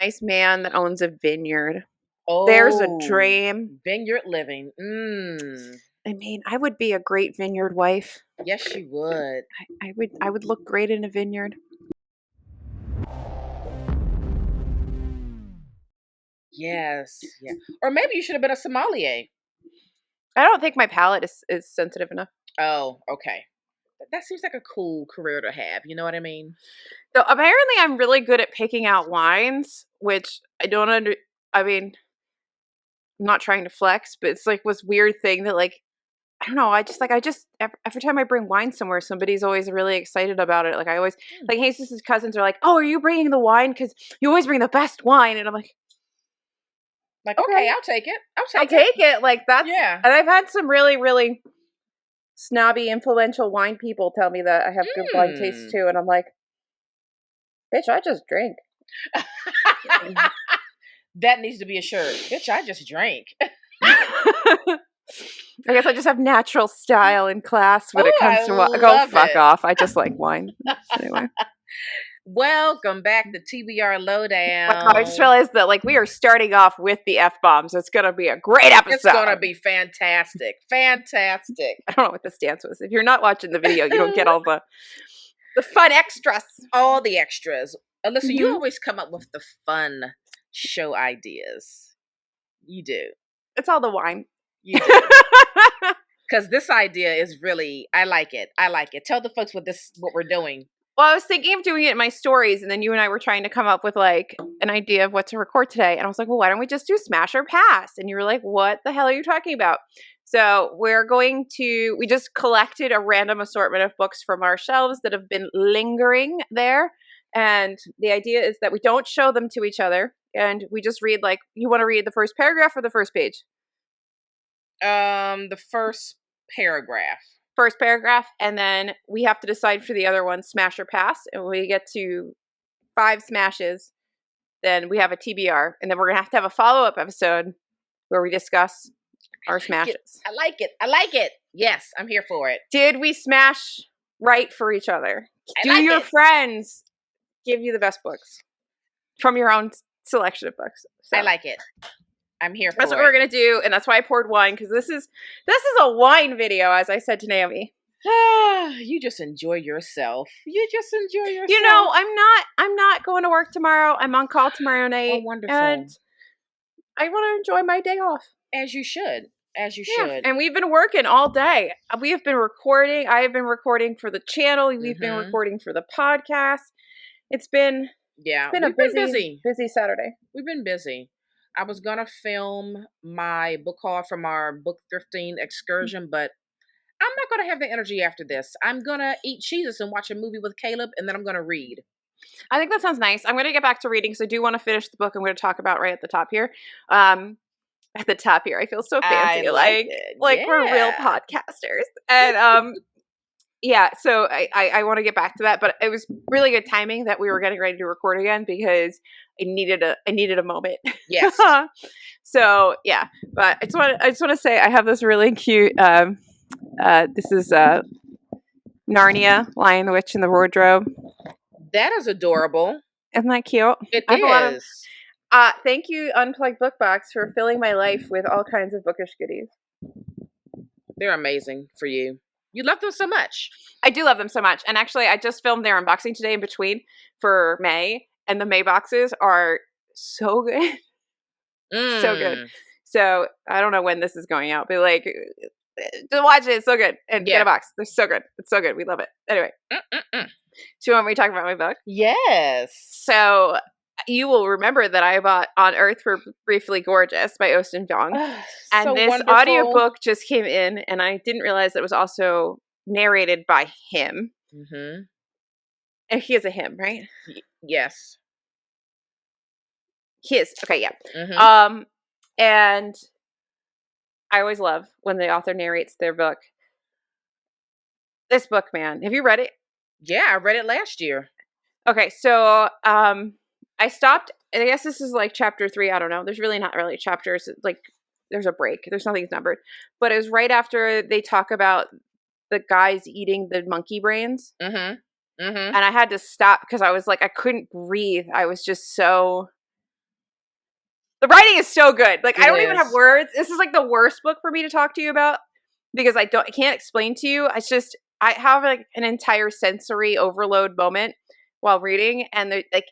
nice man that owns a vineyard. Oh, there's a dream. Vineyard living. I mean, I would be a great vineyard wife. Yes, you would. I would look great in a vineyard. Yes. Yeah. Or maybe you should have been a sommelier. I don't think my palate is sensitive enough. Oh, okay. That seems like a cool career to have. You know what I mean? So apparently I'm really good at picking out wines, which I don't I mean, I'm not trying to flex, but it's like this weird thing that like, I don't know. I just every time I bring wine somewhere, somebody's always really excited about it. Like I always like Jesus' cousins are like, "Oh, are you bringing the wine? Because you always bring the best wine." And I'm like, okay, I'll take it. I'll take it. Like that's yeah. And I've had some really, really snobby, influential wine people tell me that I have good wine taste too, and I'm like, bitch, I just drink. That needs to be a shirt. Bitch, I just drank. I guess I just have natural style and class when it comes to wine. Go fuck off. I just like wine. Anyway. Welcome back to TBR Lowdown. I just realized that like we are starting off with the F-bombs. It's going to be a great episode. It's going to be fantastic. Fantastic. I don't know what this dance was. If you're not watching the video, you don't get all the fun extras. All the extras. Alyssa, you always come up with the fun show ideas. You do. It's all the wine. You do. Because this idea is really, I like it. I like it. Tell the folks what we're doing. Well, I was thinking of doing it in my stories, and then you and I were trying to come up with like an idea of what to record today. And I was like, well, why don't we just do Smash or Pass? And you were like, what the hell are you talking about? So we just collected a random assortment of books from our shelves that have been lingering there. And the idea is that we don't show them to each other. And we just read, like, you want to read the first paragraph or the first page? The first paragraph. First paragraph, and then we have to decide for the other one, smash or pass. And when we get to 5 smashes, then we have a TBR, and then we're gonna have to have a follow-up episode where we discuss our smashes. I like it. I like it. Yes, I'm here for it. Did we smash right for each other? Do your friends give you the best books from your own selection of books? So. I like it. I'm here for it. That's what we're going to do, and that's why I poured wine, because this is a wine video, as I said to Naomi. You just enjoy yourself. You know, I'm not going to work tomorrow. I'm on call tomorrow night. Oh, wonderful. And I want to enjoy my day off. As you should. Should. And we've been working all day. We have been recording. I have been recording for the channel. We've been recording for the podcast. It's been a busy Saturday. We've been busy. I was going to film my book haul from our book thrifting excursion, but I'm not going to have the energy after this. I'm going to eat cheeses and watch a movie with Caleb, and then I'm going to read. I think that sounds nice. I'm going to get back to reading, because I do want to finish the book I'm going to talk about right at the top here. At the top here. I feel so fancy. We're real podcasters. And yeah, so I want to get back to that, but it was really good timing that we were getting ready to record again, because I needed a moment. Yes. So yeah, but I just want to say I have this really cute. This is Narnia, Lion, the Witch, and the Wardrobe. That is adorable. Isn't that cute? It is. Thank you, Unplugged Book Box, for filling my life with all kinds of bookish goodies. They're amazing for you. You love them so much. I do love them so much. And actually, I just filmed their unboxing today in between for May. And the May boxes are so good. So good. So I don't know when this is going out, but like, just watch it. It's so good. And get a box. They're so good. It's so good. We love it. Anyway. Do you want me to talk about my book? Yes. So you will remember that I bought On Earth We're Briefly Gorgeous by Austin Fong. And so this wonderful audiobook just came in, and I didn't realize it was also narrated by him. Mm-hmm. And he is a him, right? Yes. He is. Okay, yeah. Mm-hmm. And I always love when the author narrates their book. This book, man. Have you read it? Yeah, I read it last year. Okay, so I stopped. I guess this is like chapter 3. I don't know. There's really not really chapters. Like, there's a break. There's nothing's numbered. But it was right after they talk about the guys eating the monkey brains. Mm-hmm. Mm-hmm. And I had to stop because I was like, I couldn't breathe. I was just so The writing is so good. Like, I It don't even have is. words. This is like the worst book for me to talk to you about because I can't explain to you. It's just, I have like an entire sensory overload moment while reading, and like,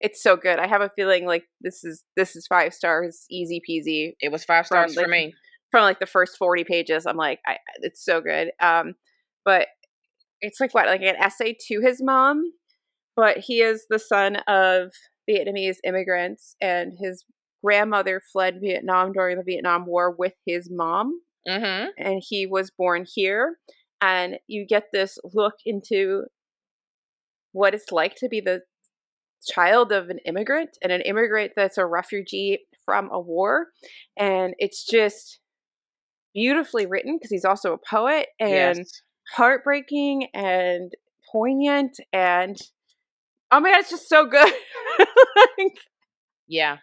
it's so good. I have a feeling like this is 5 stars, easy peasy It was 5 stars for me. from like the first 40 pages. I'm like, it's so good. But it's like what, like an essay to his mom, but he is the son of Vietnamese immigrants, and his grandmother fled Vietnam during the Vietnam War with his mom, Mm-hmm. and he was born here. And you get this look into what it's like to be the child of an immigrant, and an immigrant that's a refugee from a war. And it's just beautifully written because he's also a poet, and Yes. heartbreaking and poignant, and oh my god, it's just so good. Like, Yeah.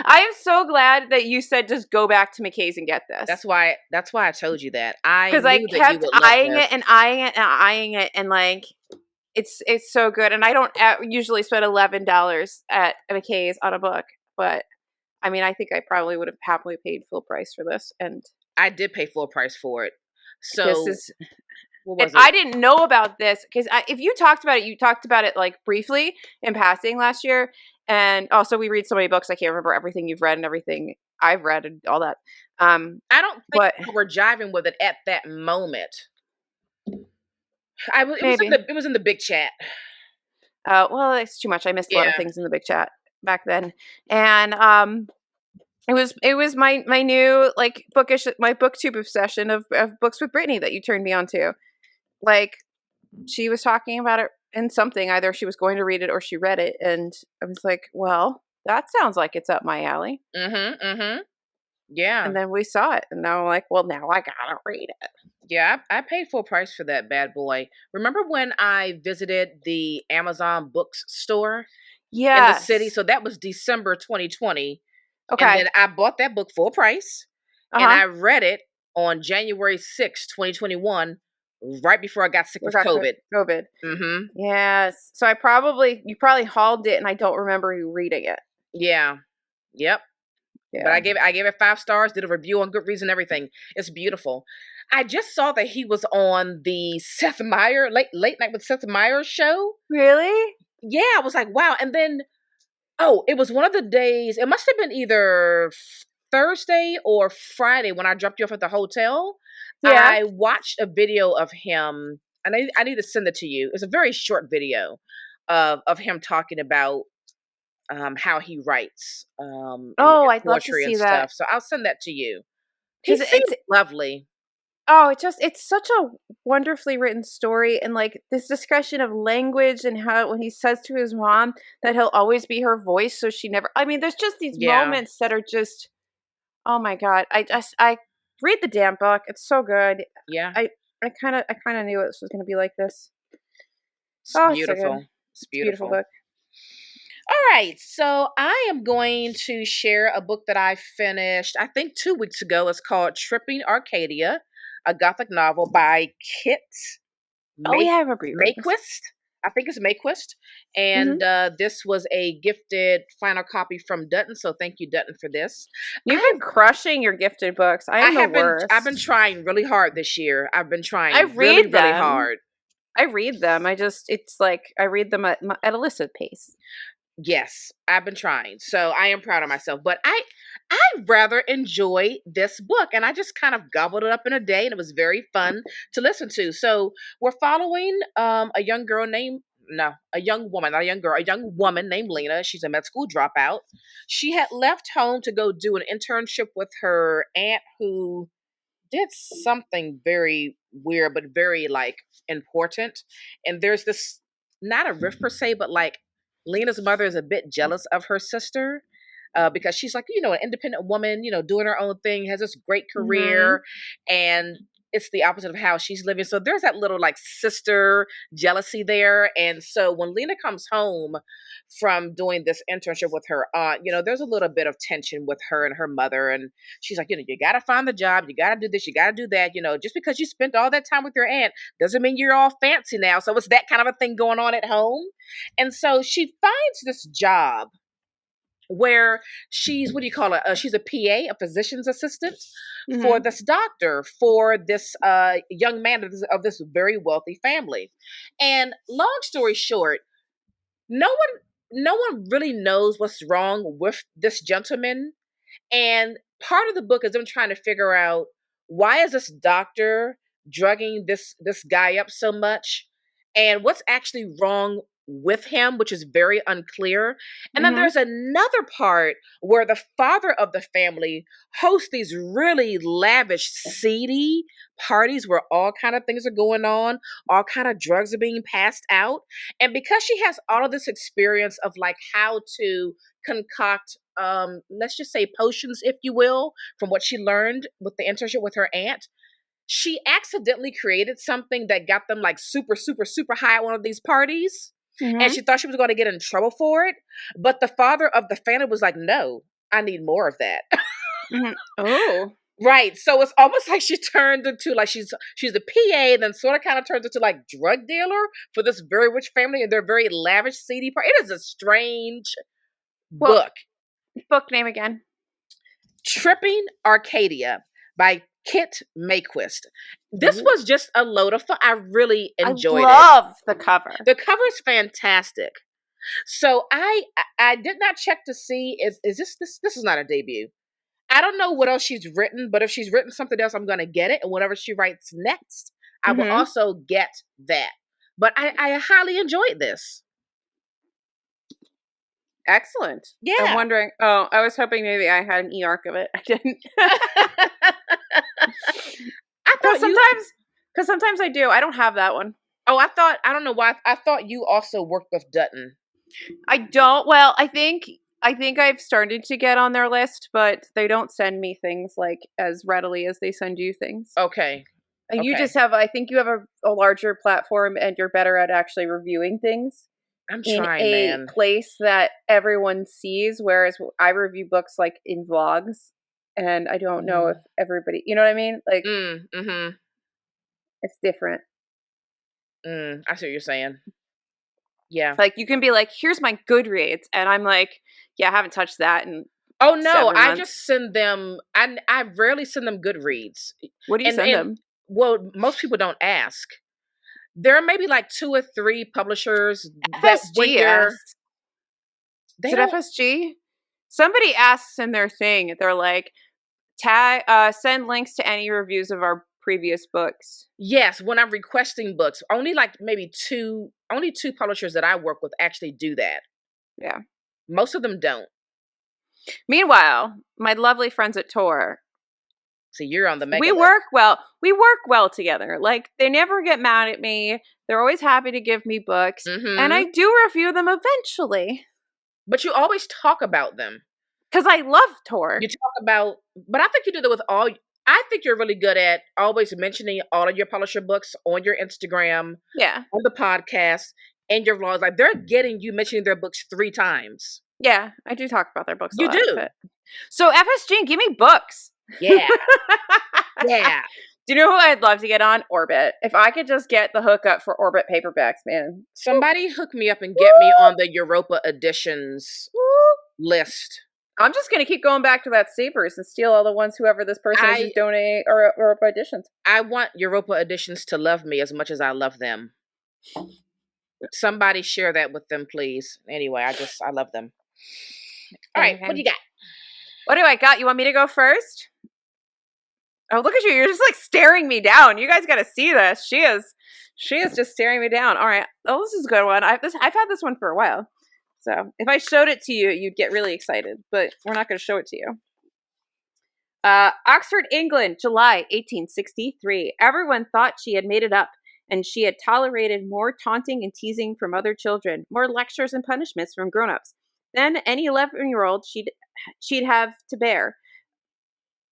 I am so glad that you said just go back to McKay's and get this. That's why. That's why I told you that. I Because I knew that you kept would love eyeing this. it and eyeing it and eyeing it, and like it's so good. And I don't usually spend $11 at McKay's on a book, but I mean, I think I probably would have happily paid full price for this. And I did pay full price for it. this So is, what and was it? I didn't know about this because if you talked about it, you talked about it like briefly in passing last year. And also, we read so many books, I can't remember everything you've read and everything I've read and all that. I don't think But we were jiving with it at that moment. It was in maybe. the big chat. Well, it's too much. I missed a lot of Yeah. things in the big chat back then, and it was my new like bookish my booktube obsession of books with Brittany that you turned me on to. Like, she was talking about it in something, either she was going to read it or she read it, and I was like, well, that sounds like it's up my alley. Mm-hmm. Mm-hmm. Yeah. And then we saw it, and now I'm like, well, now I gotta read it. Yeah. I paid full price for that bad boy. Remember when I visited the Amazon books store in the city? Yes. So that was December 2020. And Okay. then I bought that book full price and Uh-huh. I read it on January 6th, 2021, right before I got sick We with got COVID. COVID. Mm-hmm. Yes. So you probably hauled it, and I don't remember you reading it. Yeah. Yep. But Yeah. I gave it 5 stars, did a review on Goodreads and everything. It's beautiful. I just saw that he was on the Seth Meyer late night with Seth Meyers show. Really? Yeah, I was like, wow. And then it was one of the days, it must have been either Thursday or Friday when I dropped you off at the hotel. Yeah. I watched a video of him, and I need to send it to you. It's a very short video of him talking about how he writes Oh, and I'd love to poetry and see that stuff. So I'll send that to you. He because seems lovely. it's such a wonderfully written story, and like this discussion of language and how when he says to his mom that he'll always be her voice, so she never. I mean, there's just these Yeah, moments that are just, oh my god. I read the damn book. It's so good. yeah. I I kind of knew this was going to be like this. It's Oh, it's so good. beautiful. It's It's a beautiful beautiful. book. All right, so I am going to share a book that I finished, I think 2 weeks ago. It's called Tripping Arcadia, a Gothic novel by Kit Oh Make yeah, I remember you read this. Maquist. I think it's Maquist. Hmm. And this was a gifted final copy from Dutton. So thank you, Dutton, for this. You've been crushing your gifted books. I am the I've been worst. trying really hard this year. I've been I trying really, read really them. hard. I read them. It's like I read them at illicit pace. Yes, I've been trying. So I am proud of myself. But I rather enjoy this book, and I just kind of gobbled it up in a day, and it was very fun to listen to. So we're following a young girl named no, a young woman, not a young girl, a young woman named Lena. She's a med school dropout. She had left home to go do an internship with her aunt who did something very weird but very like important. And there's this, not a rift per se, but like Lena's mother is a bit jealous of her sister, because she's like, an independent woman, doing her own thing, has this great Mhm. career, and it's the opposite of how she's living. So there's that little like sister jealousy there. And so when Lena comes home from doing this internship with her aunt, there's a little bit of tension with her and her mother. And she's like, you got to find the job, you got to do this, you got to do that. Just because you spent all that time with your aunt doesn't mean you're all fancy now. So it's that kind of a thing going on at home. And so she finds this job where she's, what do you call it? She's a PA, a physician's assistant for Mm-hmm. this doctor, for this young man of this very wealthy family. And long story short, no one really knows what's wrong with this gentleman. And part of the book is them trying to figure out, why is this doctor drugging this guy up so much, and what's actually wrong with him, which is very unclear. And then Mm-hmm. there's another part where the father of the family hosts these really lavish, seedy parties where all kind of things are going on, all kind of drugs are being passed out. And because she has all of this experience of like how to concoct, let's just say potions, if you will, from what she learned with the internship with her aunt, she accidentally created something that got them like super, super, super high at one of these parties. And Mm-hmm. she thought she was going to get in trouble for it. But the father of the family was like, no, I need more of that. Mm-hmm. Oh. Right. So it's almost like she turned into like she's a PA, then sort of kind of turns into like drug dealer for this very rich family and their very lavish, seedy part. It is a strange Well, book. book name again. Tripping Arcadia by Kit Mayquist. This Ooh. was just a load of fun. I really I enjoyed it. love the cover. The cover is fantastic. So I did not check to see, is this is not a debut. I don't know what else she's written, but if she's written something else, I'm gonna get it. And whatever she writes next, I will Mm-hmm. also get that. But I highly enjoyed this. Excellent. I'm Yeah. wondering. Oh, I was hoping maybe I had an e-arc of it. I didn't. I Because thought you sometimes, because sometimes I do. I don't have that one. I don't know why, I thought you also worked with Dutton. I don't. Well, I think I've started to get on their list, but they don't send me things like as readily as they send you things. Okay. And you Okay. just have. I think you have a larger platform, and you're better at actually reviewing things I'm in trying, a man. place that everyone sees. Whereas I review books like in vlogs, and I don't know if Mm, everybody. You know what I mean? Like mm-hmm. it's different. I see what you're saying. Yeah. Like you can be like, "Here's my Goodreads," and I'm like, "Yeah, I haven't touched that in Oh no, I 7 months." just send them. I rarely send them Goodreads, What do you send and them? well, most people don't ask. There are maybe like two or three publishers that when FSG you're asks. Is they it don't. FSG? Somebody asks in their thing. They're like, "Tag, send links to any reviews of our previous books." Yes, when I'm requesting books, only like maybe only two publishers that I work with actually do that. Yeah. Most of them don't. Meanwhile, my lovely friends at Tor, See, you're on the mega we list. work well. We work well together. Like they never get mad at me. They're always happy to give me books, and Mm-hmm. I do review them eventually But you always talk about them. because I love Tor. You talk about, but I think you do that with all. I think you're really good at always mentioning all of your publisher books on your Instagram, Yeah. on the podcast, and your vlogs. Like they're getting you mentioning their books 3 times. Yeah, I do talk about their books a You lot. do. But so FSG, give me books. Yeah. Yeah. Do you know who I'd love to get on? Orbit. If I could just get the hookup for Orbit paperbacks, man. Somebody hook me up and get me on the Europa editions list. I'm just gonna keep going back to that Savers and steal all the ones whoever this person is I who's donating or auditions. I want Europa editions to love me as much as I love them. Somebody share that with them, please. Anyway, I love them. All right, what do Okay. you got? What do I got? You want me to go first? Oh, look at you! You're just like staring me down. You guys got to see this. She is just staring me down. All right. Oh, this is a good one. I've had this one for a while. So if I showed it to you, you'd get really excited. But we're not going to show it to you. Oxford, England, July 1863. Everyone thought she had made it up, and she had tolerated more taunting and teasing from other children, more lectures and punishments from grown-ups than any 11-year-old she'd have to bear.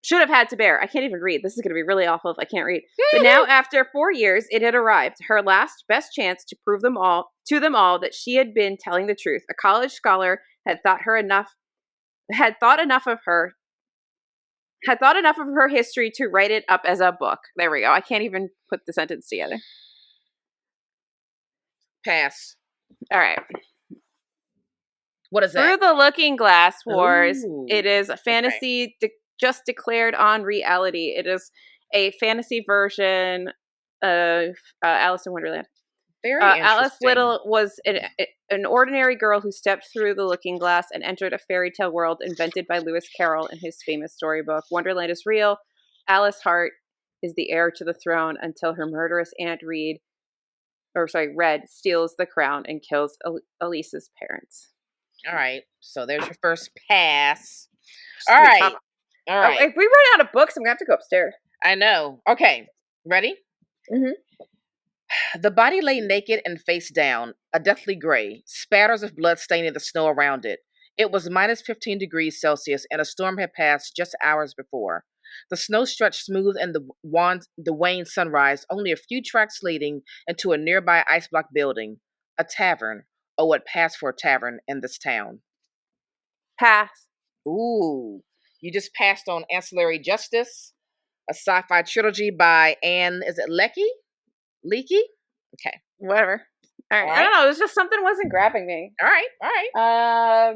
Should have had to bear. I can't even read. This is going to be really awful if I can't read. But now, after 4 years, it had arrived. Her last best chance to prove to them all that she had been telling the truth. A college scholar had thought enough of her history to write it up as a book. There we go. I can't even put the sentence together. Pass. All right. What is that? Through the Looking Glass Wars. Ooh. It is a Okay. fantasy just declared on reality. It is a fantasy version of Alice in Wonderland. Very Alice interesting. Little was an ordinary girl who stepped through the looking glass and entered a fairy tale world invented by Lewis Carroll in his famous storybook. Wonderland is real. Alice Hart is the heir to the throne until her murderous aunt Red steals the crown and kills Elise's parents. All right. So there's your first pass. Just All give me right. top. All Oh, right. if we run out of books, I'm gonna have to go upstairs. I know. Okay. Ready? Mm-hmm. The body lay naked and face down, a deathly gray, spatters of blood staining the snow around it. It was minus 15 degrees Celsius, and a storm had passed just hours before. The snow stretched smooth in the wan sunrise, only a few tracks leading into a nearby ice block building, a tavern, or what passed for a tavern in this town. Pass. Ooh, you just passed on Ancillary Justice, a sci-fi trilogy by Anne, is it Lecky? Leaky? Okay. Whatever. All All right. I right. don't know. It was just something wasn't grabbing me. All right. All right.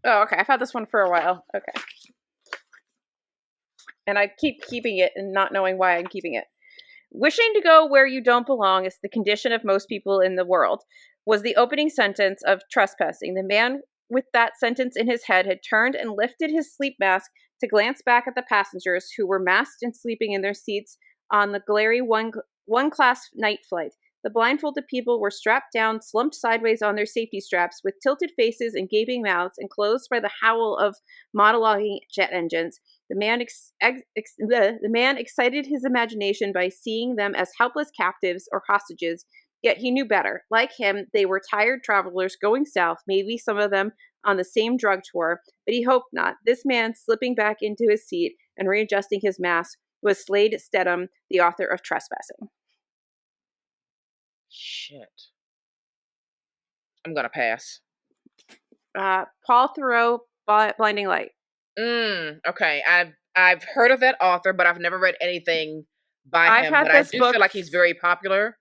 Oh, okay. I've had this one for a while. Okay. And I keep keeping it and not knowing why I'm keeping it. Wishing to go where you don't belong is the condition of most people in the world, was the opening sentence of Trespassing. The man with that sentence in his head had turned and lifted his sleep mask to glance back at the passengers who were masked and sleeping in their seats on the glary one class night flight. The blindfolded people were strapped down, slumped sideways on their safety straps, with tilted faces and gaping mouths, enclosed by the howl of monologuing jet engines. The man excited his imagination by seeing them as helpless captives or hostages, yet he knew better. Like him, they were tired travelers going south, maybe some of them on the same drug tour, but he hoped not. This man, slipping back into his seat and readjusting his mask, was Slade Stedham, the author of Trespassing. Shit. I'm gonna pass. Paul Thoreau, Blinding Light. Okay. I've heard of that author, but I've never read anything by I've him. had But I this do book feel like he's very popular.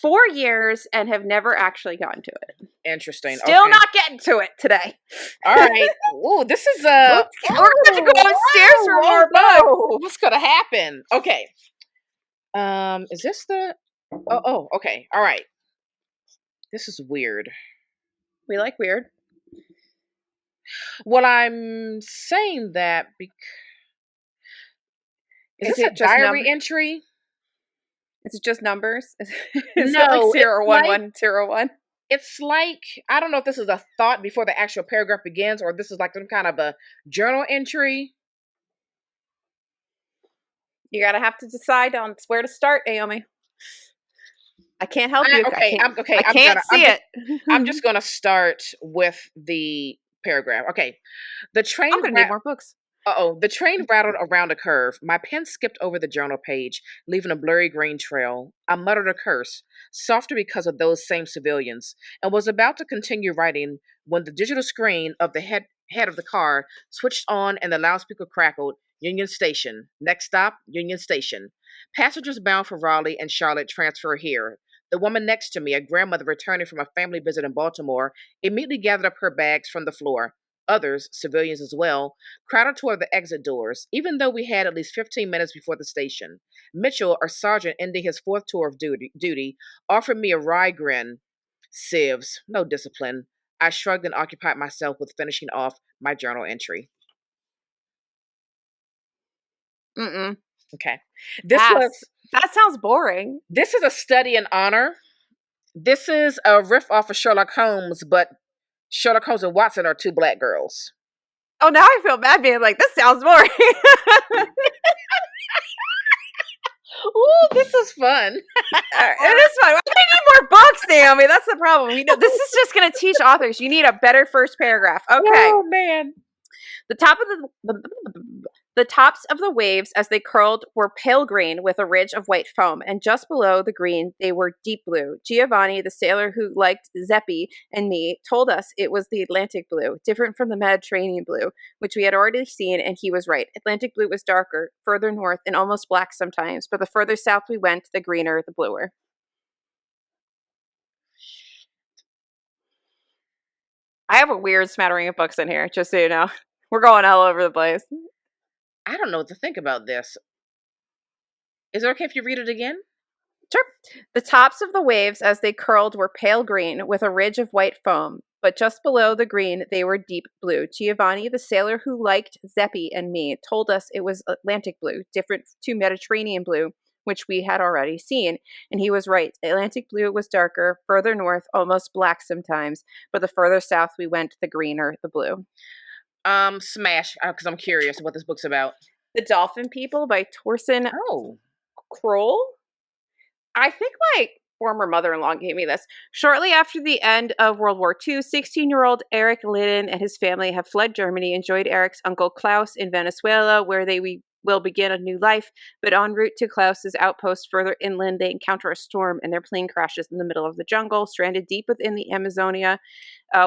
4 years and have never actually gotten to it. Interesting. Still Okay. not getting to it today. All right. Ooh, this is We're gonna have to go upstairs for more books. no. What's gonna happen? Okay. Is this the? Oh. Okay. All right. This is weird. We like weird. Well, I'm saying that because is Is this a it just diary entry? Is it just numbers? Is it like No, it's 01101? it's like I don't know if this is a thought before the actual paragraph begins, or this is like some kind of a journal entry. You gotta have to decide on where to start, Naomi. I can't help you. Okay, I can't see it. I'm just gonna start with the paragraph. Okay, the train. I'm gonna need more books. The train rattled around a curve. My pen skipped over the journal page, leaving a blurry green trail. I muttered a curse, softer because of those same civilians, and was about to continue writing when the digital screen of the head of the car switched on and the loudspeaker crackled. Union Station. Next stop, Union Station. Passengers bound for Raleigh and Charlotte transfer here. The woman next to me, a grandmother returning from a family visit in Baltimore, immediately gathered up her bags from the floor. Others, civilians as well, crowded toward the exit doors, even though we had at least 15 minutes before the station. Mitchell, our sergeant ending his fourth tour of duty, offered me a wry grin. Sieves, no discipline. I shrugged and occupied myself with finishing off my journal entry. Mm-mm. Okay. That sounds boring. This is a study in honor. This is a riff off of Sherlock Holmes, but Sherlock Holmes and Watson are two black girls. Oh, now I feel bad being like, this sounds boring. Ooh, this is fun. It is fun. I need more books, Naomi. That's the problem. This is just going to teach authors. You need a better first paragraph. Okay. Oh man. The tops of the waves as they curled were pale green with a ridge of white foam, and just below the green they were deep blue. Giovanni, the sailor who liked Zeppi and me, told us it was the Atlantic blue, different from the Mediterranean blue, which we had already seen, and he was right. Atlantic blue was darker, further north, and almost black sometimes, but the further south we went, the greener, the bluer. I have a weird smattering of books in here, just so you know. We're going all over the place. I don't know what to think about this. Is it okay if you read it again? Sure. The tops of the waves as they curled were pale green with a ridge of white foam, but just below the green they were deep blue. Giovanni, the sailor who liked Zeppi and me, told us it was Atlantic blue, different to Mediterranean blue, which we had already seen. And he was right. Atlantic blue was darker, further north, almost black sometimes, but the further south we went, the greener the blue. Smash, because I'm curious what this book's about. The Dolphin People by Torsten Oh. Kroll. I think my former mother-in-law gave me this. Shortly after the end of World War II, 16-year-old Eric Lydon and his family have fled Germany and joined Eric's uncle Klaus in Venezuela, where they will begin a new life. But en route to Klaus's outpost further inland, they encounter a storm and their plane crashes in the middle of the jungle, stranded deep within the Amazonia.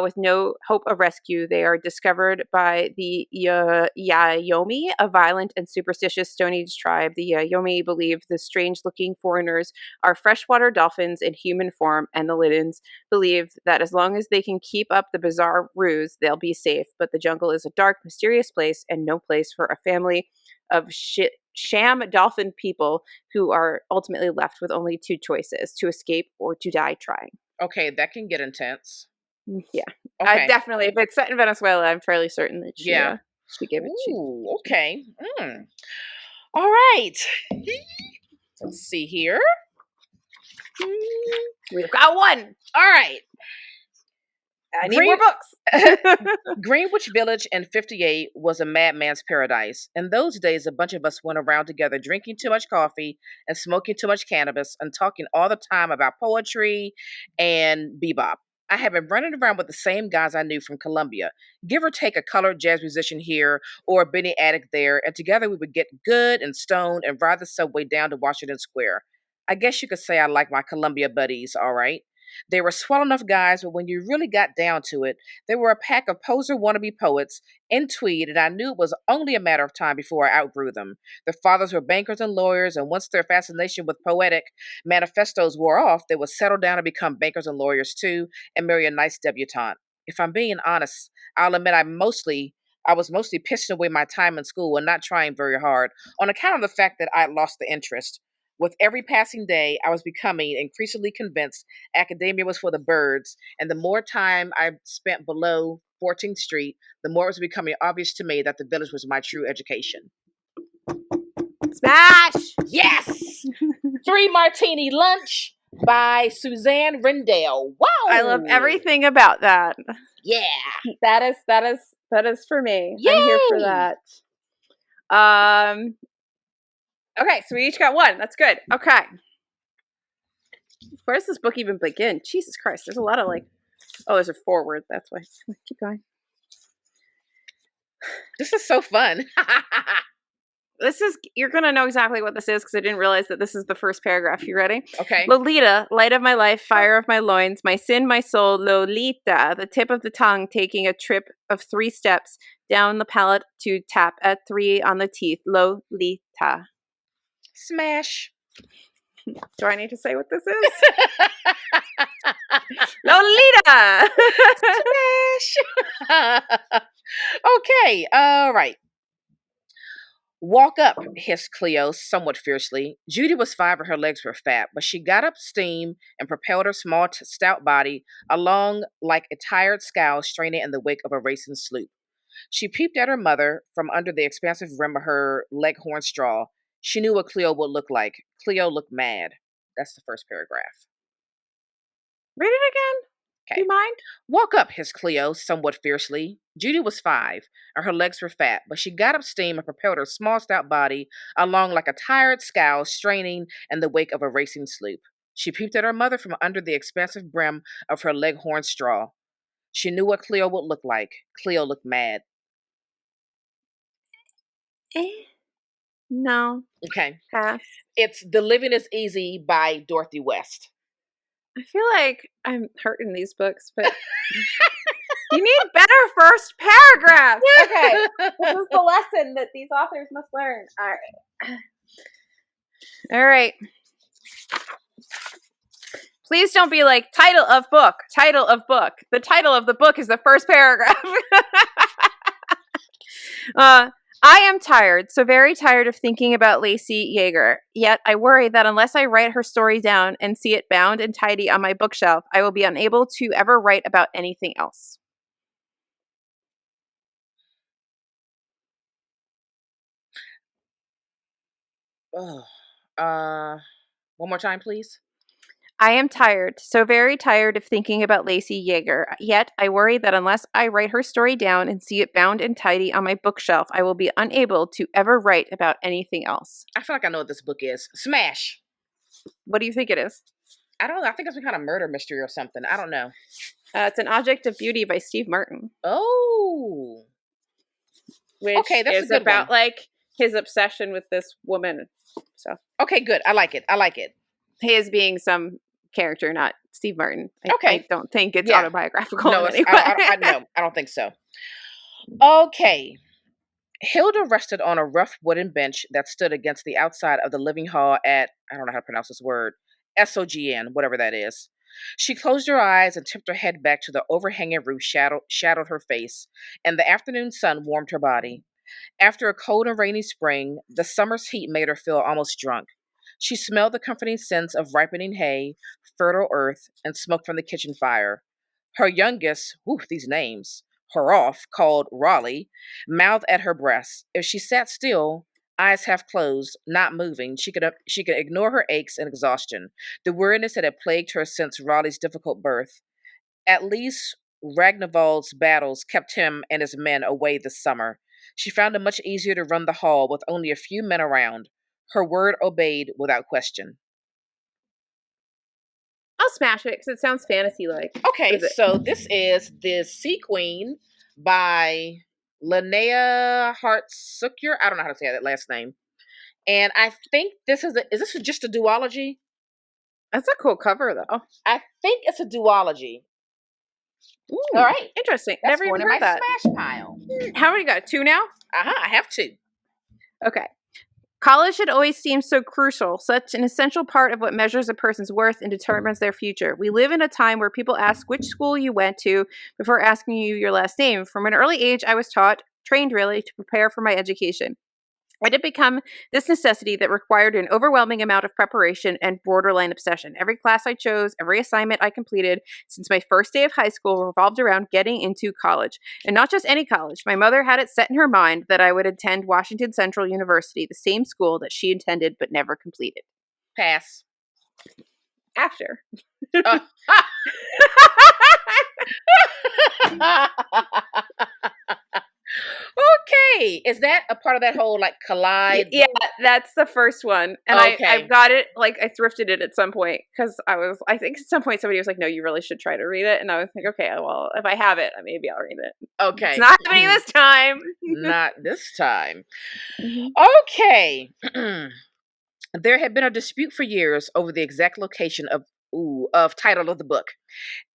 With no hope of rescue, they are discovered by the Yayomi, a violent and superstitious Stone Age tribe. The Yayomi believe the strange-looking foreigners are freshwater dolphins in human form, and the Lydons believe that as long as they can keep up the bizarre ruse, they'll be safe. But the jungle is a dark, mysterious place, and no place for a family of sham dolphin people who are ultimately left with only two choices: to escape or to die trying. Okay, that can get intense. Yeah, Okay. definitely. If it's set in Venezuela, I'm fairly certain that Yeah. she gave it. Ooh, okay. All right. Let's see here. We've got one. All right. I need more books. Greenwich Village in 58 was a madman's paradise. In those days, a bunch of us went around together drinking too much coffee and smoking too much cannabis and talking all the time about poetry and bebop. I had been running around with the same guys I knew from Columbia, give or take a colored jazz musician here or a Benny addict there, and together we would get good and stoned and ride the subway down to Washington Square. I guess you could say I like my Columbia buddies, all right. They were swell enough guys, but when you really got down to it, they were a pack of poser wannabe poets in tweed, and I knew it was only a matter of time before I outgrew them. Their fathers were bankers and lawyers, and once their fascination with poetic manifestos wore off, they would settle down and become bankers and lawyers too, and marry a nice debutante. If I'm being honest, I'll admit I was mostly pissing away my time in school and not trying very hard on account of the fact that I had lost the interest. With every passing day, I was becoming increasingly convinced academia was for the birds, and the more time I spent below 14th Street, the more it was becoming obvious to me that the village was my true education. Smash! Yes! Three Martini Lunch by Suzanne Rendell. Wow! I love everything about that. Yeah. That is for me. Yay! I'm here for that. Okay, so we each got one. That's good. Okay. Where does this book even begin? Jesus Christ, there's a lot of there's a foreword. That's why. Keep going. This is so fun. You're going to know exactly what this is because I didn't realize that this is the first paragraph. You ready? Okay. Lolita, light of my life, fire of my loins, my sin, my soul, Lolita, the tip of the tongue taking a trip of 3 steps down the palate to tap at 3 on the teeth, Lolita. Smash. Do I need to say what this is? Lolita! Smash! Okay, all right. Walk up, hissed Cleo somewhat fiercely. Judy was 5 and her legs were fat, but she got up steam and propelled her small, stout body along like a tired scow straining in the wake of a racing sloop. She peeped at her mother from under the expansive rim of her leghorn straw. She knew what Cleo would look like. Cleo looked mad. That's the first paragraph. Read it again. Okay. Do you mind? Walk up, hissed Cleo somewhat fiercely. Judy was 5, and her legs were fat, but she got up steam and propelled her small, stout body along like a tired scow straining in the wake of a racing sloop. She peeped at her mother from under the expansive brim of her leghorn straw. She knew what Cleo would look like. Cleo looked mad. No. Okay. Pass. It's The Living is Easy by Dorothy West. I feel like I'm hurting these books, but you need better first paragraphs. Okay. This is the lesson that these authors must learn. All right. All right. Please don't be like, title of book, title of book. The title of the book is the first paragraph. I am tired, so very tired of thinking about Lacey Yeager. Yet I worry that unless I write her story down and see it bound and tidy on my bookshelf, I will be unable to ever write about anything else. Oh, one more time, please. I am tired, so very tired of thinking about Lacey Yeager. Yet I worry that unless I write her story down and see it bound and tidy on my bookshelf, I will be unable to ever write about anything else. I feel like I know what this book is. Smash. What do you think it is? I don't know. I think it's some kind of murder mystery or something. I don't know. It's An Object of Beauty by Steve Martin. Oh. Which okay, that's is a good about one. like his obsession with this woman. So Okay, good. I like it. I like it. his being some character, not Steve Martin. Okay. I don't think it's Yeah. autobiographical No, in it's, any way. I don't think so. Okay. Hilda rested on a rough wooden bench that stood against the outside of the living hall at, I don't know how to pronounce this word, SOGN, whatever that is. She closed her eyes and tipped her head back to the overhanging roof shadowed her face, and the afternoon sun warmed her body. After a cold and rainy spring, the summer's heat made her feel almost drunk. She smelled the comforting scents of ripening hay, fertile earth, and smoke from the kitchen fire. Her youngest, these names, her off, called Raleigh, mouthed at her breast. If she sat still, eyes half closed, not moving, she could ignore her aches and exhaustion, the weariness that had plagued her since Raleigh's difficult birth. At least Ragnvald's battles kept him and his men away this summer. She found it much easier to run the hall with only a few men around. Her word obeyed without question. I'll smash it because it sounds fantasy-like. Okay, so this is The Sea Queen by Linnea Hart-Sucker. I don't know how to say that last name. And I think is this just a duology? That's a cool cover, though. I think it's a duology. Ooh, all right. Interesting. That's Never even going in heard my that. smash pile. How many you got? 2 now? I have 2. Okay. College had always seemed so crucial, such an essential part of what measures a person's worth and determines their future. We live in a time where people ask which school you went to before asking you your last name. From an early age, I was trained really, to prepare for my education. It had become this necessity that required an overwhelming amount of preparation and borderline obsession. Every class I chose, every assignment I completed since my first day of high school revolved around getting into college. And not just any college. My mother had it set in her mind that I would attend Washington Central University, the same school that she intended but never completed. Pass. After. Okay, is that a part of that whole like collide? Yeah, that's the first one, and Okay. I got it. Like I thrifted it at some point because I think at some point somebody was like, "No, you really should try to read it," and I was like, "Okay, well, if I have it, maybe I'll read it." Okay, It's not happening this time. Not this time. Mhm. Okay. There had been a dispute for years over the exact location of title of the book.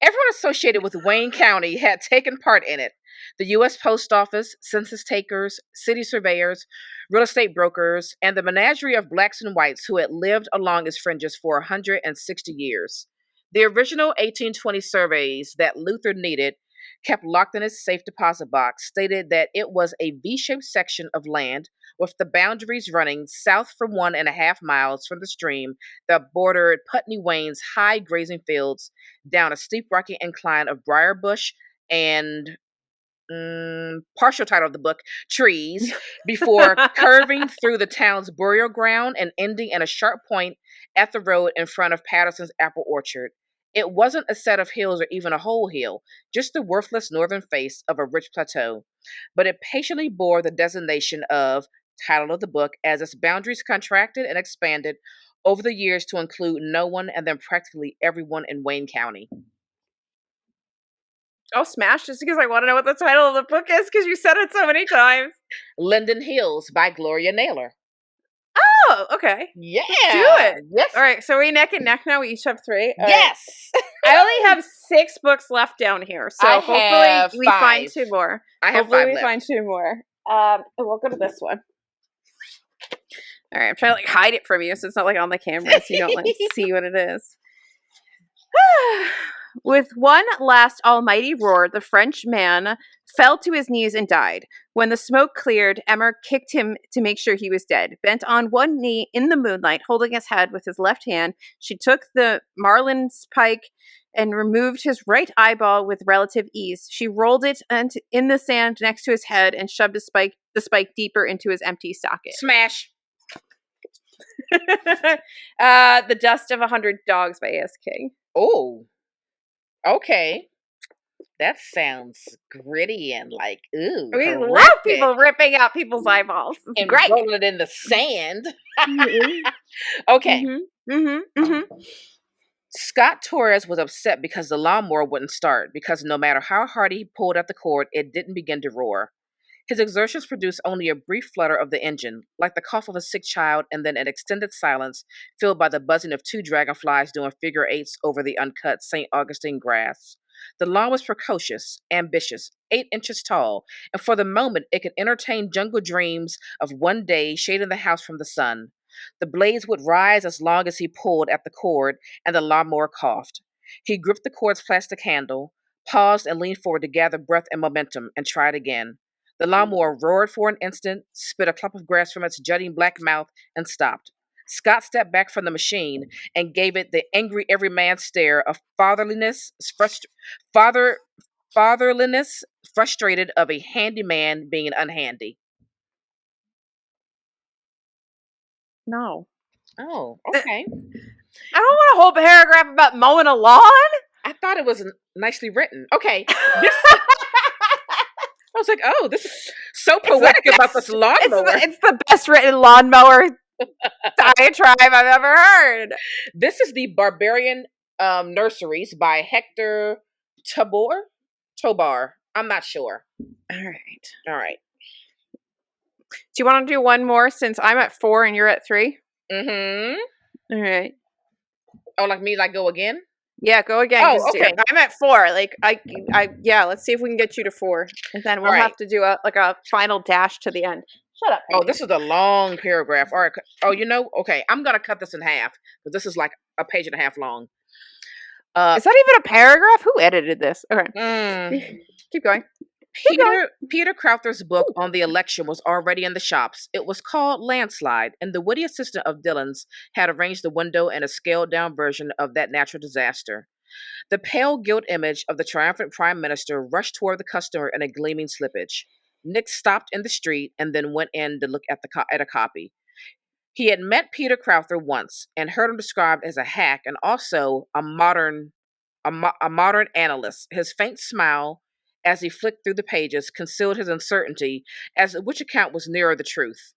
Everyone associated with Wayne County had taken part in it. The U.S. Post Office, census takers, city surveyors, real estate brokers, and the menagerie of blacks and whites who had lived along its fringes for 160 years. The original 1820 surveys that Luther needed, kept locked in his safe deposit box, stated that it was a V-shaped section of land with the boundaries running south for 1.5 miles from the stream that bordered Putney Wayne's high grazing fields down a steep rocky incline of briar bush and partial title of the book, trees, before curving through the town's burial ground and ending in a sharp point at the road in front of Patterson's apple orchard. It wasn't a set of hills or even a whole hill, just the worthless northern face of a rich plateau. But it patiently bore the designation of title of the book as its boundaries contracted and expanded over the years to include no one and then practically everyone in Wayne County. I'll smash just because I want to know what the title of the book is because you said it so many times. Linden Hills by Gloria Naylor. Oh, okay. Yeah. Let's do it. Yes. All right, so we neck and neck now. We each have 3. All yes. Right. I only have 6 books left down here, so hopefully we find 2 more. Hopefully we find 2 more. And we'll go to this one. All right, I'm trying to like hide it from you so it's not like on the camera so you don't like see what it is. With one last almighty roar, the Frenchman fell to his knees and died. When the smoke cleared, Emmer kicked him to make sure he was dead. Bent on one knee in the moonlight, holding his head with his left hand, she took the marlin spike and removed his right eyeball with relative ease. She rolled it in the sand next to his head and shoved the spike deeper into his empty socket. Smash. The Dust of 100 Dogs by A.S. King. Oh, okay. That sounds gritty and like, ooh, We horrific. love people ripping out people's eyeballs. It's and great. rolling it in the sand. Okay. Scott Torres was upset because the lawnmower wouldn't start, because no matter how hard he pulled at the cord, it didn't begin to roar. His exertions produced only a brief flutter of the engine, like the cough of a sick child, and then an extended silence filled by the buzzing of two dragonflies doing figure eights over the uncut St. Augustine grass. The lawn was precocious, ambitious, 8 inches tall, and for the moment it could entertain jungle dreams of one day shading the house from the sun. The blades would rise as long as he pulled at the cord, and the lawnmower coughed. He gripped the cord's plastic handle, paused and leaned forward to gather breath and momentum, and tried again. The lawnmower roared for an instant, spit a clump of grass from its jutting black mouth, and stopped. Scott stepped back from the machine and gave it the angry everyman stare of fatherliness, frustrated of a handyman being unhandy. No. Oh, okay. I don't want a whole paragraph about mowing a lawn. I thought it was nicely written. Okay. I was like, oh, this is so poetic about this lawnmower. It's the best written lawnmower diatribe I've ever heard. This is the Barbarian Nurseries by Hector Tobar. I'm not sure. All right. Do you want to do one more since I'm at 4 and you're at 3? Mm-hmm. All right. Oh, like me, like go again? Yeah, go again. Oh, okay. I'm at 4. Like yeah. Let's see if we can get you to 4, and then we'll have to do a final dash to the end. Shut up. Penny. Oh, this is a long paragraph. All right. Oh, okay. I'm gonna cut this in half because this is like a page and a half long. Is that even a paragraph? Who edited this? Okay. Keep going. Peter Crowther's book on the election was already in the shops. It was called Landslide, and the witty assistant of Dillon's had arranged the window and a scaled-down version of that natural disaster. The pale gilt image of the triumphant prime minister rushed toward the customer in a gleaming slippage. Nick stopped in the street and then went in to look at a copy. He had met Peter Crowther once and heard him described as a hack and also a modern analyst. His faint smile as he flicked through the pages concealed his uncertainty as to which account was nearer the truth.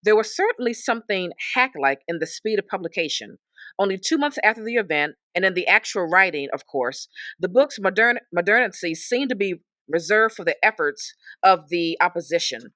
There was certainly something hack-like in the speed of publication. Only 2 months after the event, and in the actual writing, of course, the book's modernity seemed to be reserved for the efforts of the opposition.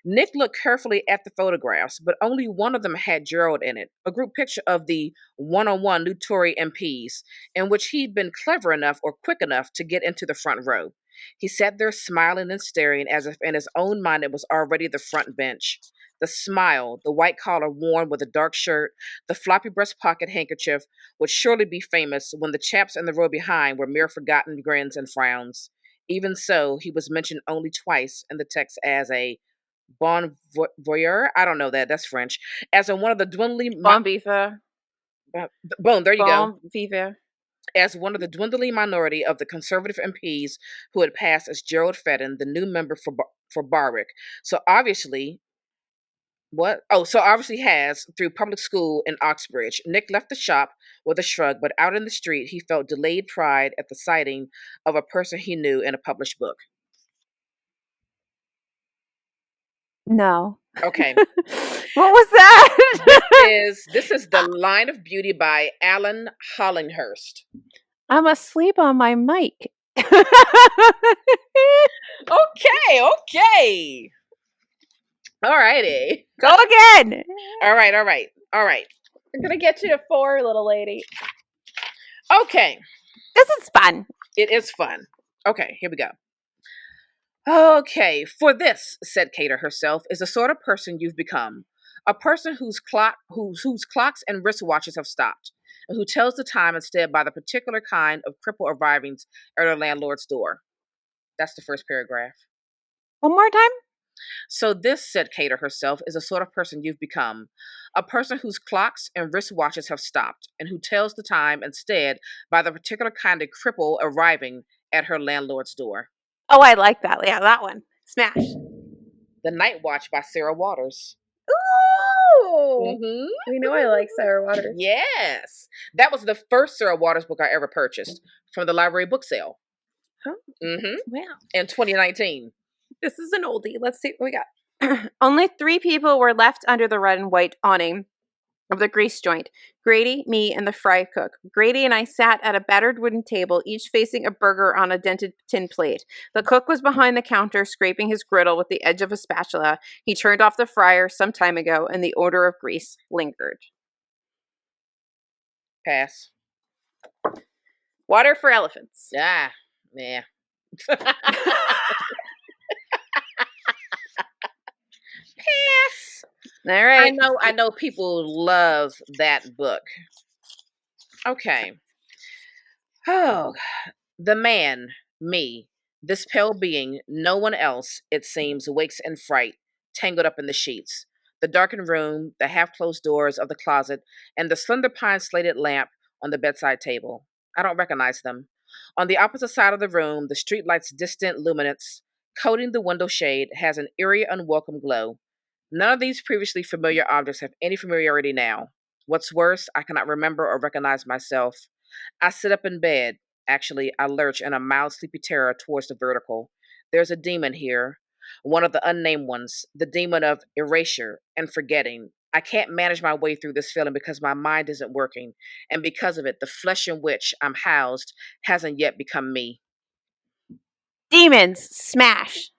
Nick looked carefully at the photographs, but only one of them had Gerald in it, a group picture of the one-on-one new Tory MPs, in which he'd been clever enough or quick enough to get into the front row. He sat there smiling and staring as if in his own mind it was already the front bench. The smile, the white collar worn with a dark shirt, the floppy breast pocket handkerchief would surely be famous when the chaps in the row behind were mere forgotten grins and frowns. Even so, he was mentioned only twice in the text as a bon voyeur. I don't know that. That's French. As in one of the dwindling... Bon vivre. Bon, there you go. Bon vivre. As one of the dwindling minority of the conservative MPs who had passed as Gerald Fedden, the new member for Barwick. So obviously has through public school in Oxbridge. Nick left the shop with a shrug, but out in the street he felt delayed pride at the sighting of a person he knew in a published book. No. Okay. What was that? This is The Line of Beauty by Alan Hollinghurst. I'm asleep on my mic. Okay. Alrighty. Go again. All right. I'm gonna get you to 4, little lady. Okay. This is fun. It is fun. Okay, here we go. Okay, for this, said Cater herself, is the sort of person you've become. A person whose clocks and wristwatches have stopped. and who tells the time instead by the particular kind of cripple arriving at her landlord's door. That's the first paragraph. One more time. So this, said Cater herself, is the sort of person you've become. A person whose clocks and wristwatches have stopped, and who tells the time instead by the particular kind of cripple arriving at her landlord's door. Oh, I like that. Yeah, that one. Smash. The Night Watch by Sarah Waters. Ooh! Mm-hmm. We know I like Sarah Waters. Yes. That was the first Sarah Waters book I ever purchased from the library book sale. Oh, Mm-hmm. wow. In 2019. This is an oldie. Let's see what we got. Only 3 people were left under the red and white awning of the grease joint. Grady, me, and the fry cook. Grady and I sat at a battered wooden table, each facing a burger on a dented tin plate. The cook was behind the counter, scraping his griddle with the edge of a spatula. He turned off the fryer some time ago, and the odor of grease lingered. Pass. Water for elephants. Yeah. Yeah. Pass. All right. I know people love that book. Okay. Oh, the man, me, this pale being, no one else, it seems, wakes in fright, tangled up in the sheets. The darkened room, the half-closed doors of the closet, and the slender pine-slated lamp on the bedside table. I don't recognize them. On the opposite side of the room, the streetlight's distant luminance, coating the window shade, has an eerie, unwelcome glow. None of these previously familiar objects have any familiarity now. What's worse, I cannot remember or recognize myself. I sit up in bed. Actually, I lurch in a mild, sleepy terror towards the vertical. There's a demon here, one of the unnamed ones, the demon of erasure and forgetting. I can't manage my way through this feeling because my mind isn't working, and because of it, the flesh in which I'm housed hasn't yet become me. Demons. Smash.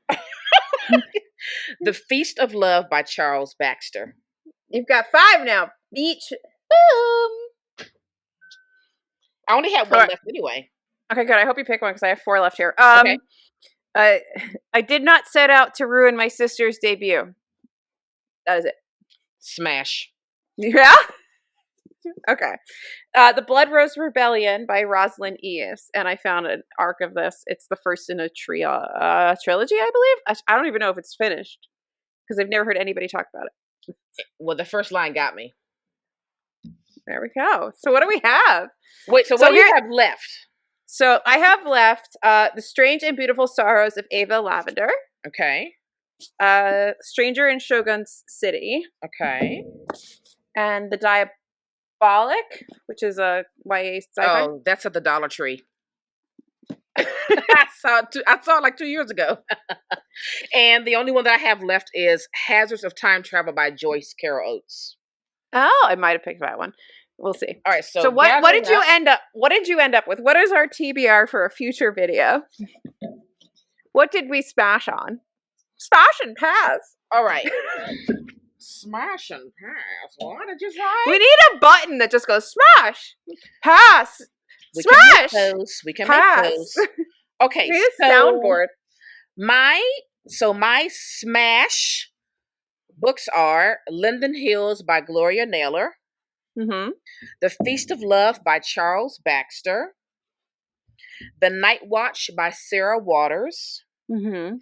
The Feast of Love by Charles Baxter. You've got 5 now. Each. Boom. I only have one left anyway. Okay, good. I hope you pick one because I have 4 left here. Okay. I did not set out to ruin my sister's debut. That is it. Smash. Yeah? Okay. The Blood Rose Rebellion by Rosalind Eves. And I found an arc of this. It's the first in a trilogy, I believe. I don't even know if it's finished because I've never heard anybody talk about it. Well, the first line got me. There we go. So what do we have? Wait, so what do you have left? So I have left The Strange and Beautiful Sorrows of Ava Lavender. Okay. Stranger in Shogun's City. Okay. And The Diabolic, which is a YA sci-fi. Oh, that's at the Dollar Tree. I saw it like 2 years ago. And the only one that I have left is Hazards of Time Travel by Joyce Carol Oates. Oh, I might have picked that one. We'll see. All right, so what did you end up? What did you end up with? What is our TBR for a future video? What did we smash on? Smash and pass. All right. Smash and pass. What did you say? We need a button that just goes smash, pass, smash. We can make those. Okay, we need a soundboard. My smash books are Linden Hills by Gloria Naylor. Mm-hmm. The Feast of Love by Charles Baxter. The Night Watch by Sarah Waters. Mm-hmm.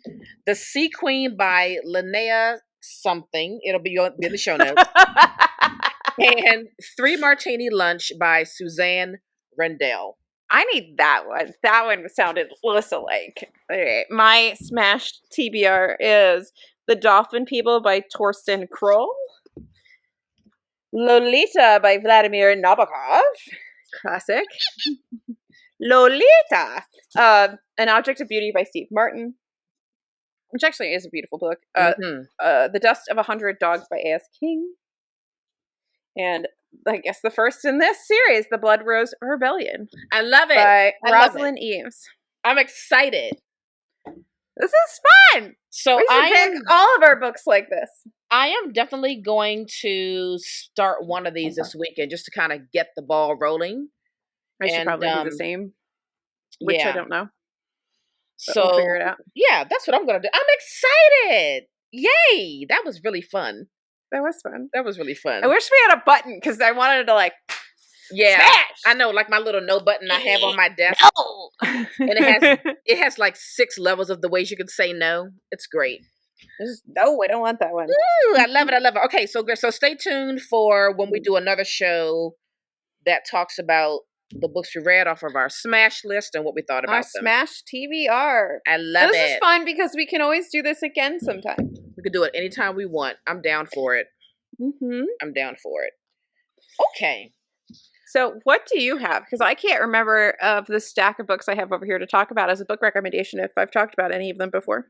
The Sea Queen by Linnea something. It'll be in the show notes. And 3 Martini Lunch by Suzanne Rendell. I need that one. That one sounded Alyssa-like. Okay. My smashed TBR is The Dolphin People by Torsten Kroll. Lolita by Vladimir Nabokov. Classic. Lolita. An Object of Beauty by Steve Martin. Which actually is a beautiful book. The Dust of 100 Dogs by A.S. King. And I guess the first in this series, The Blood Rose Rebellion. I love it. By Rosalind Eves. I'm excited. This is fun. So we should pick all of our books like this. I am definitely going to start one of these this weekend just to kind of get the ball rolling. I should probably do the same. Which I don't know. So we'll figure it out. Yeah, that's what I'm going to do. I'm excited. Yay. That was really fun. That was fun. That was really fun. I wish we had a button because I wanted to Yeah, Smash. I know, like my little no button I have on my desk, No. and it has like 6 levels of the ways you can say no. It's great. No, I don't want that one. Ooh, I love it. I love it. Okay, so stay tuned for when we do another show that talks about the books we read off of our smash list and what we thought Our about them. Smash TBR. I And love this is it. fun because we can always do this again sometime. We can do it anytime we want. I'm down for it. Mm-hmm. I'm down for it. Okay. So what do you have? Because I can't remember of the stack of books I have over here to talk about as a book recommendation if I've talked about any of them before.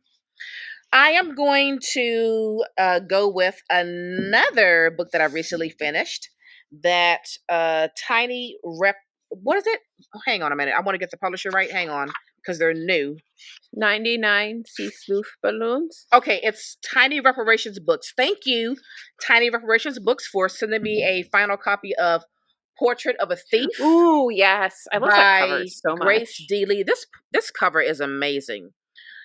I am going to go with another book that I recently finished. That tiny rep. What is it? Oh, hang on a minute. I want to get the publisher right. Hang on, because they're new. 99 Sea Sleuth Balloons. Okay, it's Tiny Reparations Books. Thank you, Tiny Reparations Books, for sending me a final copy of Portrait of a Thief. Ooh, yes. I love that cover so Grace much. Dealey. This cover is amazing.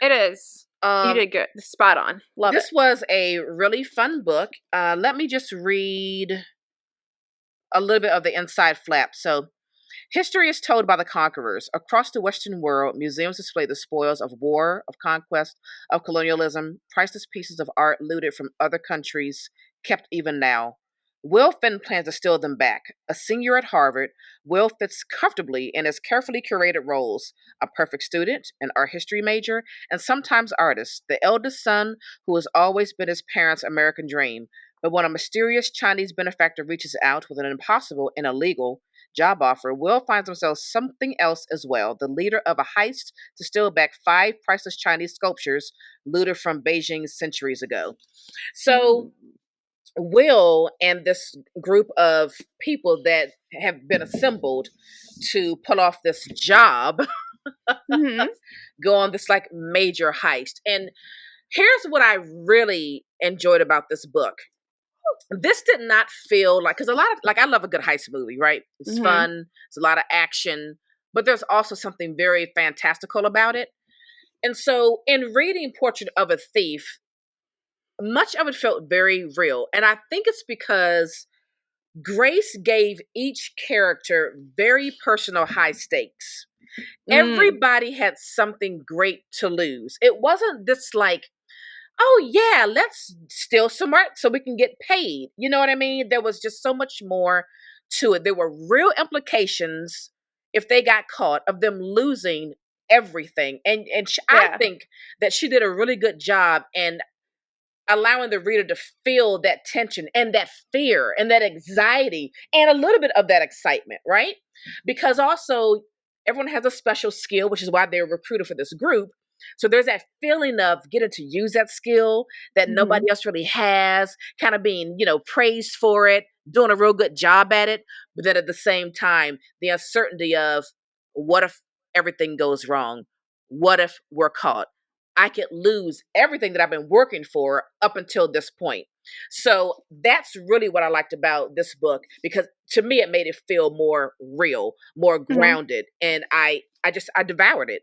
It is. You did good. Spot on. Love this it. was a really fun book. Let me just read a little bit of the inside flap. So, history is told by the conquerors. Across the Western world, museums display the spoils of war, of conquest, of colonialism, priceless pieces of art looted from other countries, kept even now. Will Fenn plans to steal them back. A senior at Harvard, Will fits comfortably in his carefully curated roles: a perfect student, an art history major, and sometimes artist, the eldest son who has always been his parents' American dream. But when a mysterious Chinese benefactor reaches out with an impossible and illegal job offer, Will finds himself something else as well: the leader of a heist to steal back 5 priceless Chinese sculptures looted from Beijing centuries ago. So, Will and this group of people that have been assembled to pull off this job Mm-hmm. go on this like major heist. And here's what I really enjoyed about this book. This did not feel like, because a lot of, like, I love a good heist movie, right? It's fun, it's a lot of action, but there's also something very fantastical about it. And so in reading Portrait of a Thief, much of it felt very real. And I think it's because Grace gave each character very personal high stakes. Everybody had something great to lose. It wasn't this like, oh yeah, let's steal some art so we can get paid. You know what I mean? There was just so much more to it. There were real implications if they got caught of them losing everything. I think that she did a really good job in allowing the reader to feel that tension and that fear and that anxiety and a little bit of that excitement, right? Because also everyone has a special skill, which is why they're recruited for this group. So there's that feeling of getting to use that skill that nobody else really has, kind of being, praised for it, doing a real good job at it. But then at the same time, the uncertainty of, what if everything goes wrong? What if we're caught? I could lose everything that I've been working for up until this point. So that's really what I liked about this book, because to me it made it feel more real, more grounded, and I devoured it.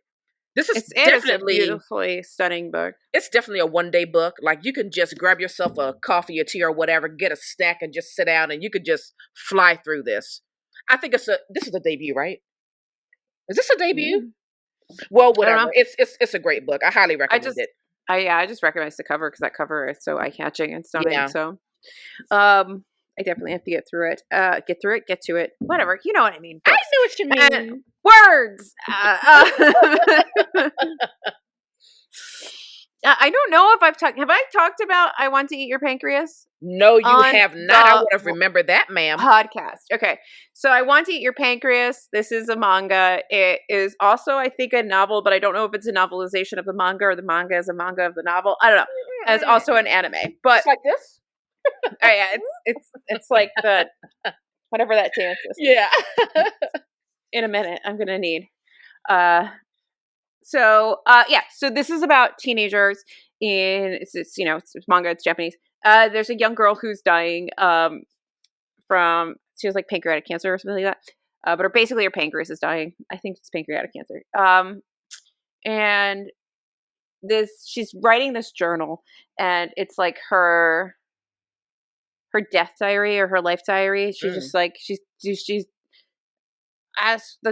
This is It is a beautifully stunning book. It's definitely a one-day book. Like, you can just grab yourself a coffee or tea or whatever, get a snack, and just sit down, and you could just fly through this. I think this is a debut, right? Is this a debut? Well, whatever. It's a great book. I highly recommend it. I just recognize the cover because that cover is so eye-catching and stunning. Yeah. So, I definitely have to get through it. Get to it. Whatever. You know what I mean. Books. I know what you mean. Words. I don't know if have I talked about I Want to Eat Your Pancreas? No, you have not. I would have remembered that, ma'am. Podcast. Okay. So I Want to Eat Your Pancreas. This is a manga. It is also, I think, a novel, but I don't know if it's a novelization of the manga or the manga is a manga of the novel. I don't know. And it's also an anime. But it's like this? Oh yeah, it's like the whatever that dance is. Yeah. In a minute, I'm gonna need. So this is about teenagers it's manga, it's Japanese. There's a young girl who's dying from, she has like pancreatic cancer or something like that. But basically her pancreas is dying. I think it's pancreatic cancer. And she's writing this journal, and it's like her death diary or her life diary. She's just like she's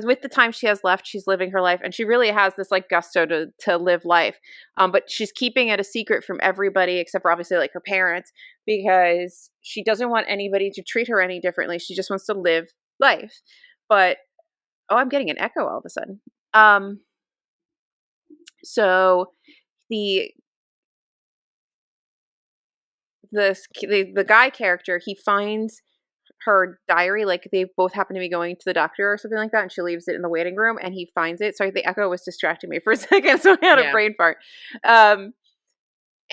with the time she has left, she's living her life, and she really has this like gusto to live life. But she's keeping it a secret from everybody except for obviously like her parents, because she doesn't want anybody to treat her any differently. She just wants to live life. But oh, I'm getting an echo all of a sudden. So the the guy character, he finds her diary, like they both happen to be going to the doctor or something like that, and she leaves it in the waiting room, and he finds it. Sorry, the echo was distracting me for a second, so I had a Yeah. brain fart. Um,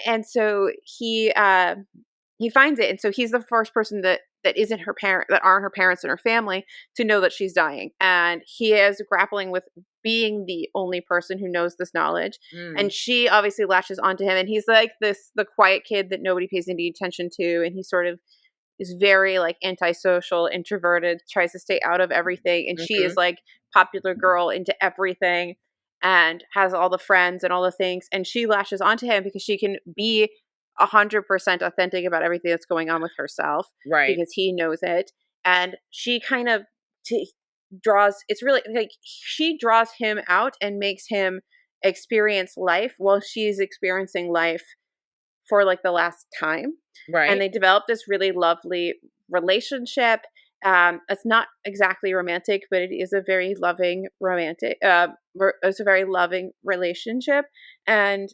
and so he finds it, and so he's the first person that isn't her parent, that aren't her parents and her family, to know that she's dying, and he is grappling with being the only person who knows this knowledge. And Mm. she obviously latches onto him, and he's like the quiet kid that nobody pays any attention to, and he sort of is very like antisocial, introverted, tries to stay out of everything, and she is Mhm. like popular girl into everything and has all the friends and all the things, and she lashes onto him because she can be 100% authentic about everything that's going on with herself Right. because he knows it. And she kind of draws, it's really like she draws him out and makes him experience life while she's experiencing life for like the last time. And Right. they developed this really lovely relationship. It's not exactly romantic, but it is a very loving romantic. It's a very loving relationship, and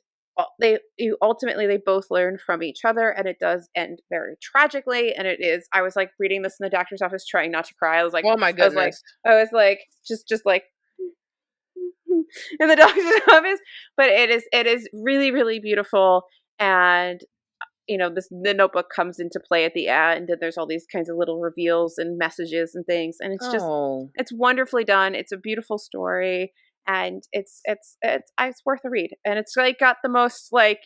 ultimately they both learn from each other, and it does end very tragically. And it is. I was like reading this in the doctor's office, trying not to cry. Oh my goodness. I was like, just like in the doctor's office. But it is really really beautiful, and the notebook comes into play at the end, and there's all these kinds of little reveals and messages and things, and Oh. it's wonderfully done. It's a beautiful story, and it's worth a read, and it's like got the most like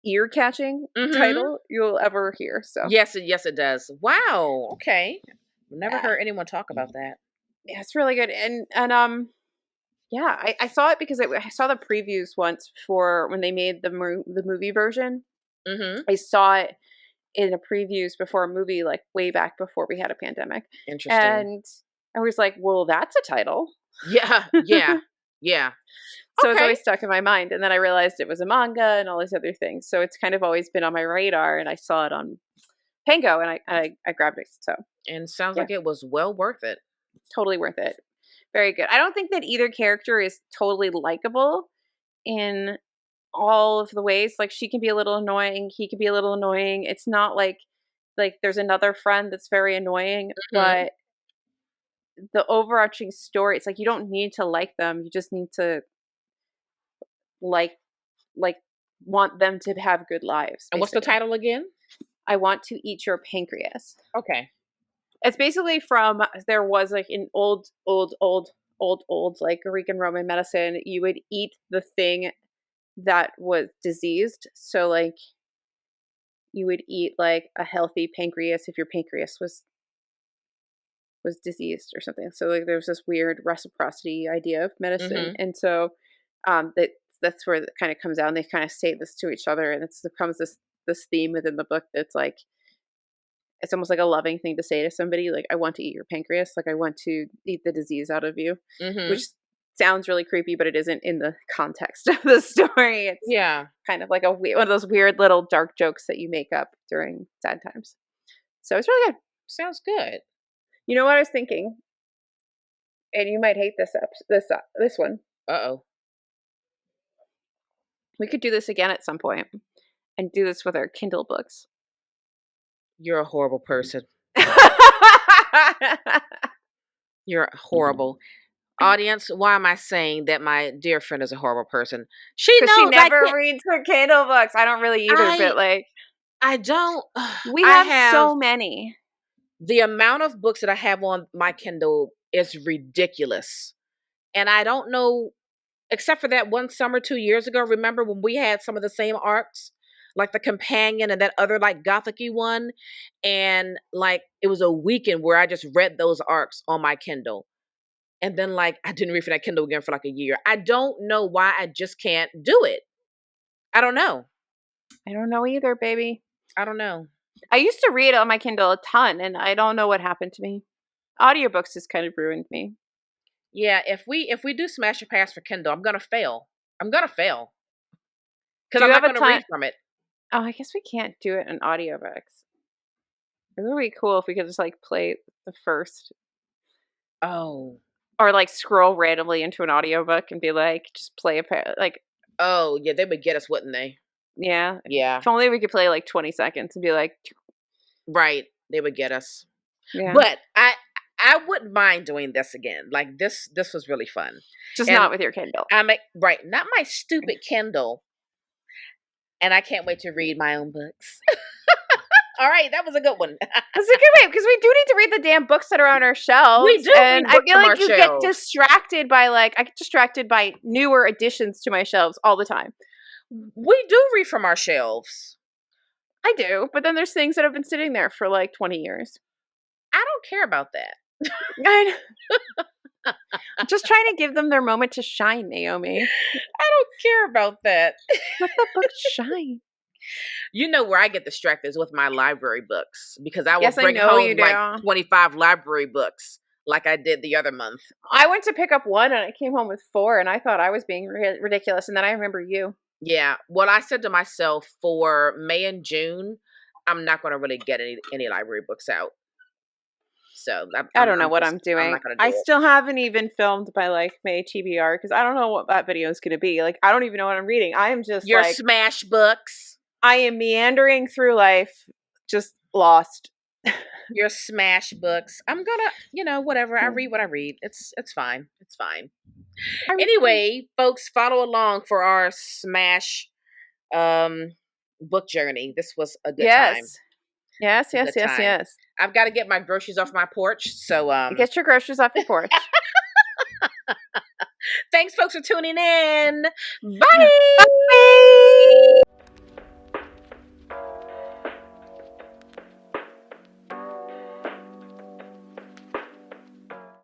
ear catching Mhm. title you'll ever hear. So Yes, it does. Wow. Okay. Never yeah, heard anyone talk about that. yeah, it's really good. And yeah, I saw it because I saw the previews once for when they made the movie version. Mhm. I saw it in a previews before a movie, like way back before we had a pandemic. Interesting. And I was like, well, that's a title. Yeah. Yeah. Yeah. So it's Okay. always stuck in my mind. And then I realized it was a manga and all these other things. So it's kind of always been on my radar. And I saw it on Pango, and I grabbed it. So And sounds yeah, like it was well worth it. totally worth it. Very good. I don't think that either character is totally likable in all of the ways. Like she can be a little annoying, he can be a little annoying. It's not like there's another friend that's very annoying, Mhm. but the overarching story, it's like you don't need to like them. You just need to like like want them to have good lives, And what's the basically. title again? I want to eat your pancreas. Okay. It's basically from there was like in old like Greek and Roman medicine, you would eat the thing that was diseased. So like you would eat like a healthy pancreas if your pancreas was diseased or something. So like there's this weird reciprocity idea of medicine, Mhm. and so that's where it kind of comes out. And they kind of say this to each other, and it becomes this theme within the book that's like it's almost like a loving thing to say to somebody, like I want to eat your pancreas, like I want to eat the disease out of you, which Mhm. sounds really creepy, but it isn't in the context of the story. It's Yeah. kind of like one of those weird little dark jokes that you make up during sad times. So it's really good. Sounds good. You know what I was thinking, and you might hate this one. Uh-oh. We could do this again at some point and do this with our Kindle books. You're a horrible person. You're horrible. Audience, why am I saying that my dear friend is a horrible person? She Because she knows I never can't. reads her Kindle books. I don't really either, I but like I don't. we I have have so many. the amount of books that I have on my Kindle is ridiculous. And I don't know, except for that one summer 2 years ago. Remember when we had some of the same arcs, like the companion and that other like gothicy one, and like it was a weekend where I just read those arcs on my Kindle, and then like I didn't read for that Kindle again for like a year. I don't know why I just can't do it. I don't know. I don't know either, baby. I don't know. I used to read on my Kindle a ton, and I don't know what happened to me. Audiobooks has kind of ruined me. Yeah, if we do smash or pass for Kindle, I'm gonna fail. I'm gonna fail because Do I'm you not have a gonna read time? from it. Oh, I guess we can't do it in audiobooks. It would be cool if we could just like play the first Oh, or like scroll randomly into an audiobook and be like, just play like, oh yeah, they would get us, wouldn't they? yeah. Yeah, If only we could play like 20 seconds and be like, right. They would get us. yeah, But I wouldn't mind doing this again. Like this was really fun. just And not with your Kindle. right, not my stupid Kindle. And I can't wait to read my own books. All right, that was a good one. That's a good way because we do need to read the damn books that are on our We shelves. do And read I books feel from our like you get shelves. distracted by like, I get distracted by newer additions to my shelves all the time. We do read from our shelves. I do, but then there's things that have been sitting there for like 20 years. I don't care about that. I am just trying to give them their moment to shine, Naomi. I don't care about that. Let the books shine. You know where I get distracted is with my library books because I will Yes, I bring know you home do. like 25 library books like I did the other month. I went to pick up one and I came home with 4 and I thought I was being ridiculous. And then I remember you. Yeah. Well, I said to myself for May and June, I'm not going to really get any library books out. So I don't know what I'm I'm doing. not going to I do it. still haven't even filmed my like May TBR because I don't know what that video is going to be. Like, I don't even know what I'm reading. I am just Your like, smash books. I am meandering through life, just lost. Your smash books. I'm gonna, whatever. I read what I read. It's fine. It's fine. Anyway, folks, follow along for our smash um book journey. This was a good time. Yes. Yes, A yes, good yes, time. yes. I've got to get my groceries off my porch. So Get your groceries off your porch. thanks folks for tuning in. Bye. Bye.